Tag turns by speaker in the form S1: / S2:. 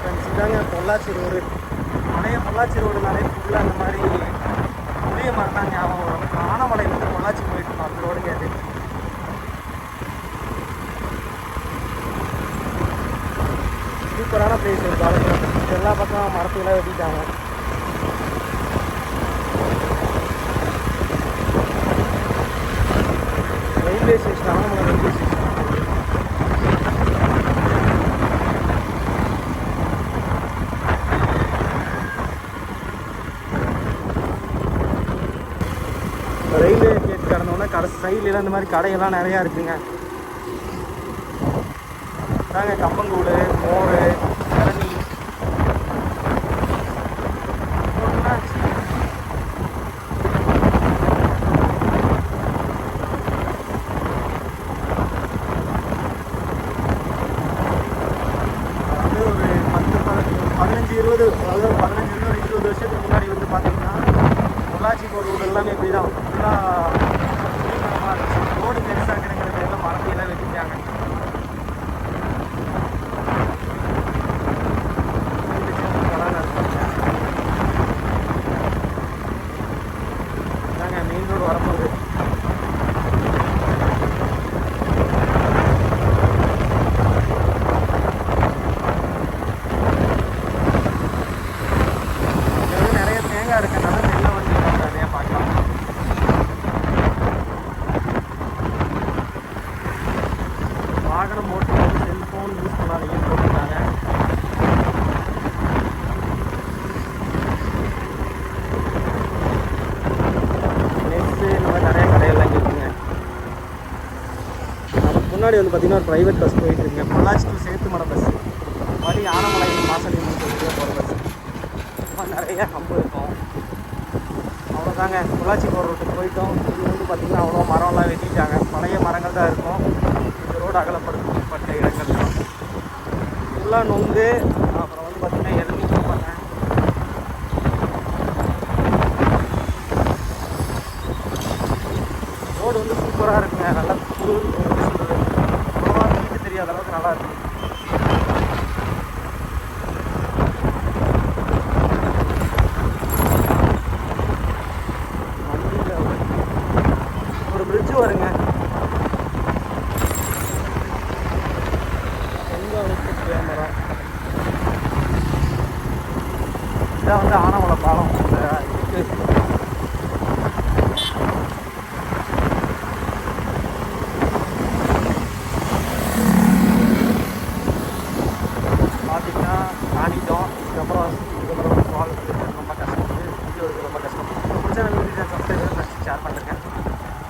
S1: Friends, இதாங்க Pollachi road. பழைய பொள்ளாச்சி ரோடுனாலே ஃபுல்லாக அந்த மாதிரி புளிய மரம் தான் ஞாபகம் வரும். ஆனமலையிலேருந்து பொள்ளாச்சி போயிட்டு இருக்கோம், அந்த ரோடு கேட்டு. சூப்பரான பிளேஸ் பாருங்க. எல்லா பக்கம் மரத்துக்கெல்லாம் வெட்டிட்டாங்க. Railway station, Anamalai railway station. Railway gate கடந்தோடனே கடைசி சைட்லாம் இந்த மாதிரி கடையெல்லாம் நிறையா இருக்குங்க. தாங்க கம்பங்கூடு, மோர், இளநீ, வந்து ஒரு 15-20, அதாவது 15-20 வருஷத்துக்கு முன்னாடி வந்து பார்த்தீங்கன்னா பொள்ளாச்சி போகிற ரோடு எல்லாமே இப்படி தான் ஃபுல்லாக ரோடு பெருசாக இருக்கிற எல்லாம் மரத்தையெல்லாம் வெட்டிட்டாங்க. இதாங்க மெயின் ரோடு வரப்போகுது. நிறைய தேங்காய் இருக்கனால நெல்லை வந்து நிறையா பார்க்கலாம். வாகனம் ஓட்டும்போது செல்ஃபோன் யூஸ் பண்ணாதீங்கன்னு போட்டுருக்காங்க. நெக்ஸ்ட்டு இந்த மாதிரி நிறைய கடையெல்லாம் இருக்குங்க. அதுக்கு முன்னாடி வந்து பார்த்திங்கன்னா ஒரு ப்ரைவேட் பஸ் போயிட்டு இருக்குங்க. பொள்ளாச்சி டு சேத்துமடம் பஸ், வழி ஆனமலை மாசலின்னு சொல்லிட்டு போகிற பஸ். நிறைய கம்பு இருக்கும். அவ்வளோதாங்க, பொள்ளாச்சி போகிற ரோட்டுக்கு போயிட்டோம். இது வந்து பார்த்திங்கன்னா அவ்வளோ மரம்லாம் வெட்டிட்டாங்க. பழைய மரங்கள் தான் இருக்கும். இந்த ரோடு அகலப்படுத்தப்பட்ட இடங்கள் தான் ஃபுல்லாக நொங்கு. அப்புறம் வந்து பார்த்திங்கன்னா இளநீ கொடுப்பாங்க. ரோடு வந்து சூப்பராக இருக்குங்க. நல்லா குளிர், எப்படி சொல்கிறது, அவ்வளோவா வீட்டு தெரியாத அளவுக்கு நல்லா இருக்குது. ஒரு பிரிட்ஜு வருங்க. மரம் இதான் வந்து ஆனமலை பாலம். பார்த்தீங்கன்னா தாண்டிட்டோம். இதுக்கப்புறம் வாழ்க்கை ரொம்ப கஷ்டம். வீடியோ எடுக்க ரொம்ப கஷ்டம். பிடிச்ச வீடியோ சப்ஸ்கிரைப் பண்ணி ஷேர் பண்ணுறேங்க.